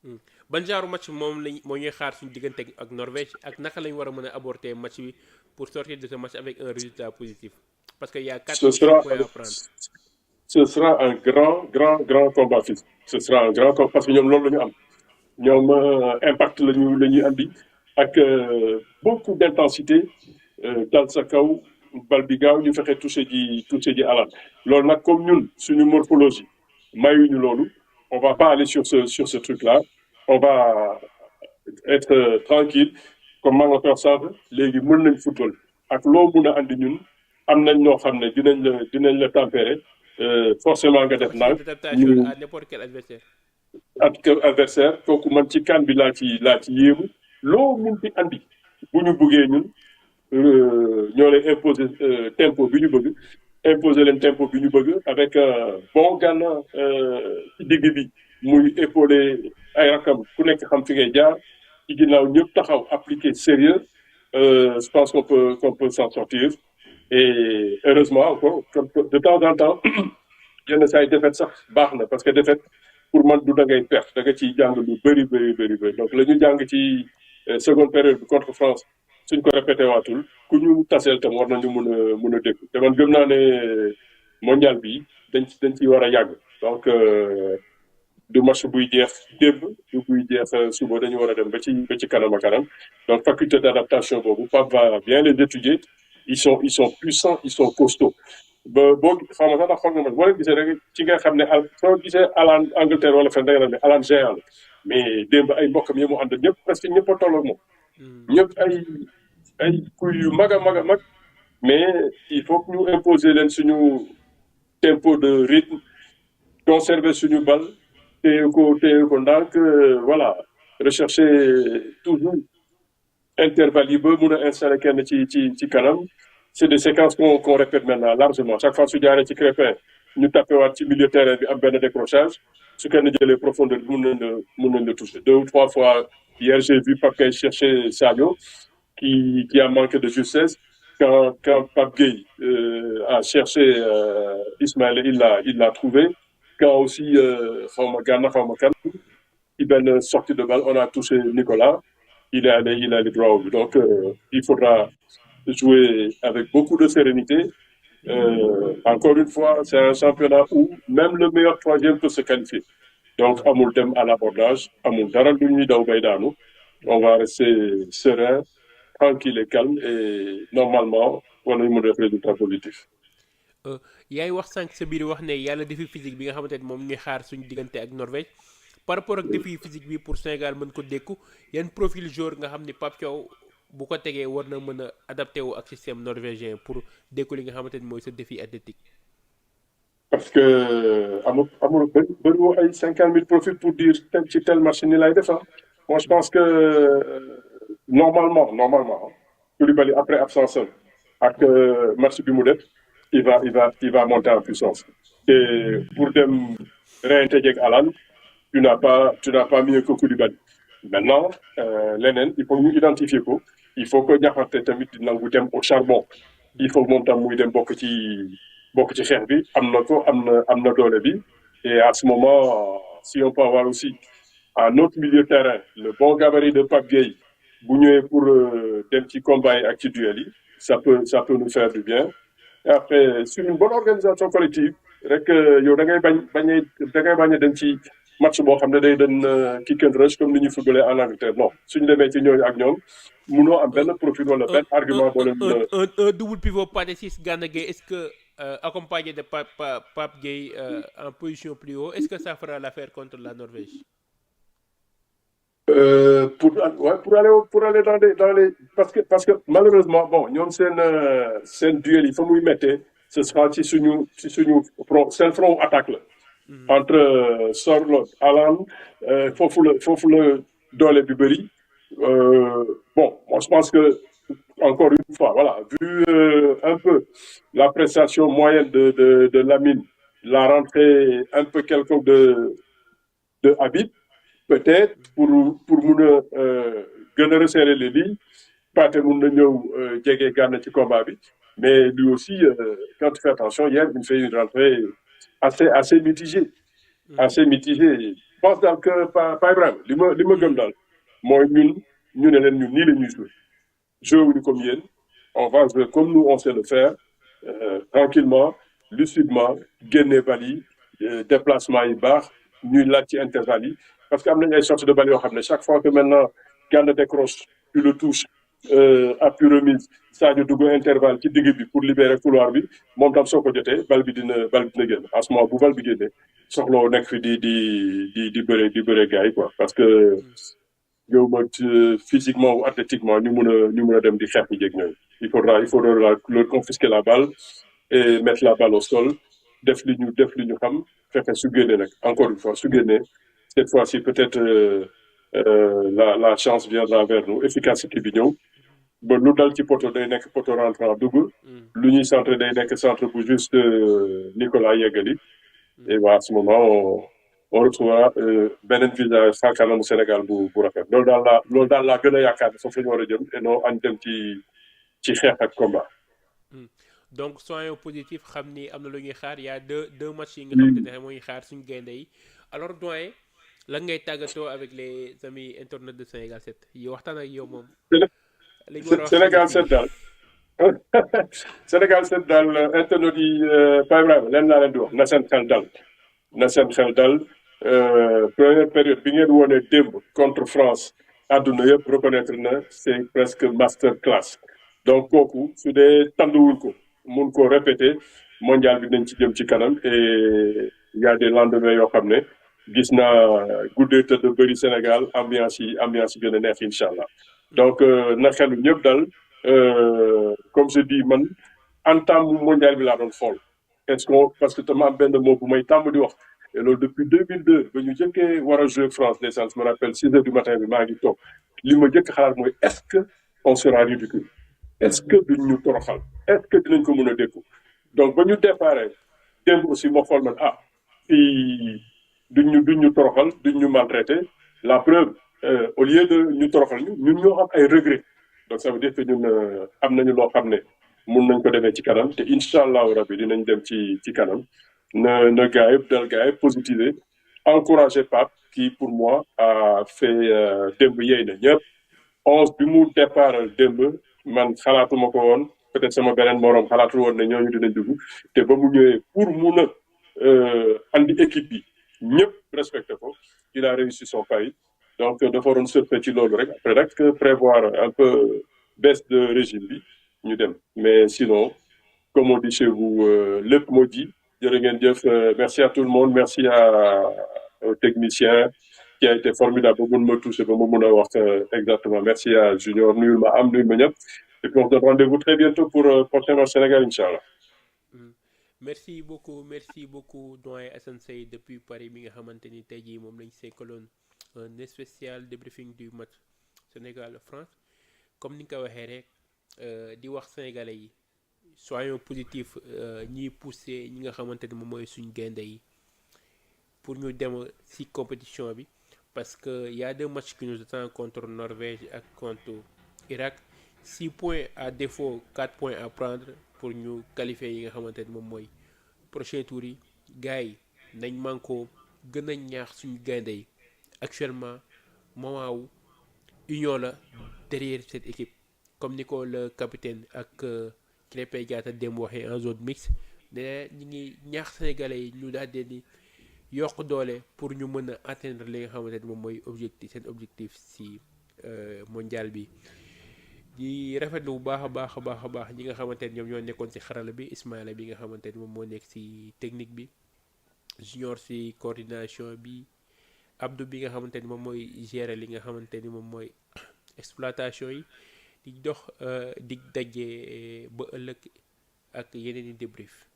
Hmm. ban genre match moom lañ moo ñuy xaar suñu diggante ak Norvège ak naka lañ war a mën a aborder match bi pour sortir de ce match avec un résultat positif parce que y a quatre Ce ou cinq sera, points à prendre. ce sera un grand combat physique. Ce sera un grand combat parce que ñoom loolu la ñu am. ñoom impact la ñuy andi ak beaucoup d'intensité dal sa kaw bal bi gaaw ñu fexe touché ji alal loolu nag comme ñun suñu morphologie mayuñu loolu on va pas aller sur ce truc là on va être tranquille comme maa nga ko wax sànq léegi mën nañ football ak loo mun a andi ñun am nañ ñoo xam ne dinañ la tempérer forcément nga def Capacité naag d'adaptation ñu à n'importe quel adversaire. ak adversaire kooku man ci kan bi laa ci yéemu loo mun fi andi bu ñu buggee ñun ñoo lay imposer tempo bi ñu bëgg imposer leen tempo bi ñu bëgg avec bon Gana ci digg bi muy épauler ay rakam ku nekk xam fi ngay jaar ci ginnaaw ñëpp taxaw appliquer sérieux je pense qu'on peut s'en sortir et heureusement encore de temps en temps yenn saa yi défaite sax baax na parce que défaite pour man du da ngay perte da nga ciy jàng lu bëri donc la ñu jàng ci seconde période bi contre France suñ ko répété waatul ku ñu taseel tam war nañu mun a dégg te man gëm naa ne mondial bi dañ ciy war a yàgg donc du match buy jeex démb du buy jeex suba dañu war a dem ba ci kanam a kanam donc faculté d'adaptation boobu Pape va bien les étudier ils sont puissants ils sont costauds ba boo xaw ma sax ndax xool nga man boo leen gisee rek ci nga xam ne soo gisee Alan Angleterre wala fen da nga ne Alan géant la mais démb ay mbokkam yi mu ànd ñëpp presque ñëpp a tolloo moom Hmm. ñëpp ay kuy yu mag a mag a mag mais il faut que ñu imposer leen suñu tempo de rythme conserver suñu bal téye ko ndànk voilà rechercher toujours intervalle yi ba mun a installer kenn ci kanam c'est des séquences qu'on répète maintenant largement chaque fois su jaaree ci Crépin ñu tappewaat ci milieu terrain bi am benn décrochage su kenn jëlee profondeur bi mun nañ la toucher 2 ou 3 fois hier j'ai vu Pape Gueye chercher Sadio qui a manqué de justesse quand Pape Gueye a cherché Ismaël il l'a trouvé quand aussi xawma Gana xawma kan ci benn sortie de balle on a touché Nicolas il est allé droit au but donc il faudra jouer avec beaucoup de sérénité. Encore une fois, c'est un championnat où même le meilleur troisième peut se qualifier. Donc, amul dem à l'abordage, amul dara lu ñuy daw bay daanu. On va rester serein, tranquille et calme et normalement, war nañu mën a def résultat positif. Yaay wax sànq sa biir wax ne yàlla défi physique bi nga xamante ni moom ñuy xaar suñu diggante ak Norvège par rapport ak défi physique bi pour Sénégal mën ko dékku yan profil joueur nga xam ni Pape Thiaw bu ko tegee war na mën a adapté wu ak système norvégien pour dékku li nga xamante ni mooy sa défi athlétique. Parce que amul bëriwoo ay 50 000 profils pour dire tel match ni lay def ah. Moi, je pense que normalement, Koulibaly après absence ak match bi mu def il va monter en puissance. Et pour dem réintégrer Alan, tu n'as pas mieux que Koulibaly. Maintenant leneen il faut ñu identifier ko il faut que Niakhaté tamit di nangu dem au charbon il faut moom tam muy dem bokk ci xeex bi am na doole bi et à ce moment si on peut avoir aussi un autre milieu de terrain le bon gabarit de Pape Gueye bu ñëwee pour dem ci combat yi ak ci duel yi ça peut nous faire du bien et après sur une bonne organisation collective rek yow da ngay bañ a dem ci match boo xam ne day doon kick and rush comme ni ñuy footballé en Angleterre non suñu demee ci ñooñu ak ñoom munoo am un benn profil wala un benn argument boo leen mën a un double pivot Pathé Ciss Gana Gueye est-ce que accompagné de Pape Gueye en position plus haut est-ce que ça fera l'affaire contre la Norvège. pour aller dans les parce que malheureusement bon ñoom seen duel yi fa muy méttee ce sera ci suñu seen front attaque la entre Sorloth Haaland foofu la doole bi bëri bon moi je pense que encore une fois voilà vu un peu la prestation moyenne de Lamine la rentrée un peu quelconque de Habib peut-être pour mun a gën a resserrer les lignes Pathé mun na ñëw jege Gana ci combat bi mais lui aussi quand tu fais attention hier il fait une rentrée assez mitigée assez mitigée pense daal que Pa Ibrahima li ma gëm daal mooy ñu ne leen ñun nii la ñuy jouer jouer wuñu comme yéen on va jouer comme nous on sait le faire tranquillement lucidement génne bal yi déplacement yi baax ñuy laaj ci intervalle yi parce que am nañ ay sorties de balle yoo xam ne chaque fois que maintenant Gana décroche tu le touches appui remise Sadio dugg intervalle ci digg bi pour libérer couloir bi moom tam soo ko jotee bal bi dina génn en ce moment bu bal bi génnee soxloo nekk fi di bëre gars yi quoi parce que yow ma physiquement ou athlétiquement ñu mun a dem di xeex bi jéeg ñooyu il faudra leur confisquer la balle et mettre la balle au sol def li ñu xam fexe su génnee nag encore une fois su génnee cette fois-ci peut-être la chance viendra vers nous efficacité bi ñëw ba lu dal ci poto day nekk poto rentrant dugg lu ñuy centre day nekk centre bu juste Nicolas Yeggali et à ce moment on retrouvera beneen visage xar kanamu Sénégal bu rafet loolu daal laa gën a yaakaar ne foofu la ñu war a jëm et non añ dem ci xeex ak combat. donc soyons positif xam ni am na lu ñuy xaar y a deux matchs yi nga xam ne moo ñuy xaar suñu gaynde yi alors doyen lan ngay tàggatoo avec les amis internautes de Sénégal 7 yi waxtaan ak yow moom. Sénégal 7 daal Sénégal 7 daal internautes yi Pa Ibrahima leen laa leen di wax na seen xel dal na seen xel dal première période bi ngeen wone démb contre France àdduna yëpp reconnaître na c'est presque master class donc kooku su dee tànduwuñ ko mun koo répéter mondial bi nañ ci jëm ci kanam et y a des lendemains yoo xam ne gis naa guddee tëdd bëri Sénégal ambiance yi gën a neex incha allah donc na xelu ñëpp dal comme je dis man en temps mondial bi laa doon xool est-ce que parce que dama am benn mot bu may tàmm di wax et loolu depuis 2002 ba ñu jëkkee war a jouer France ndeysaan je me rappelle 6 heures du matin bi maa ngi toog li ma jëkk xalaat mooy est-ce que on sera ridicule est-ce que duñ ñu toroxal est-ce que dinañ ko mën a dékku donc ba ñu déparé démb aussi ma xool man fii duñ ñu toroxal duñ ñu maltraité la preuve au lieu de ñu toroxal ñun ñoo am ay regret donc ça veut dire que ñun am nañu loo xam ne mun nañ ko demee ci kanam te incha allahu rabbi dinañ dem ci kanam na gars yëpp dal gars yëpp positiver encourager Pape qui pour moi a fait démb yey na ñëpp 11 bi mu départ démb man xalaatuma ko woon peut-être sama beneen moroom xalaatul woon ne ñooñu dinañ dugg te ba mu ñëwee pour mun a andi équipe bi ñëpp respecté ko il a réussi son pari donc dafa waroon surfe ci loolu rek après rek prévoir un peu baisse de régime bi ñu dem mais sinon comme on dit chez vous lépp moo ji jërë ngeen jëf merci à tout le monde merci au technicien qui a été formidable ba mun ma touché ba ma mun a wax exactement merci à Junior nuyul ma am nuyul ma ñëpp et puis on se donne rendez-vous très bientôt pour prochain match Sénégal inchallah. merci beaucoup doyen Assane Seye depuis Paris mi nga xamante ni tey jii moom lañ sekkaloon un spécial débriefing du match Sénégal France comme ni nga ko waxee rek di wax sénégalais yi soyons positifs ñiy pousser ñi nga xamante ni moom mooy suñ gaynde yi pour ñu dem ci compétition bi parce que y a deux matchs qui nous attendent contre Norvège ak contre Irak 6 points à défaut 4 points à prendre pour ñu qualifier yi nga xamante ni moom mooy prochain tour yi gars yi nañ manko gën a ñaax suñu gaynde yi actuellement moment wu union la derrière cette équipe comme ni ko le capitaine ak Krépin Diatta dem waxee en zone mixte ne ñi ngi ñaax sénégalais yi ñu daal di yokk doole pour ñu mën a atteindre li nga xamante ni moom mooy seen objectif si mondial bi di rafetlu bu baax a baax ñi nga xamante ni ñoom ñoo nekkoon ci xarala bi Ismaïla bi nga xamante ni moom moo nekk ci technique bi Junior ci coordination bi Abdou bi nga xamante ni moom mooy gérer li nga xamante ni moom mooy exploitation yi di dox dig daje ba ëllëg ak yeneen i débrief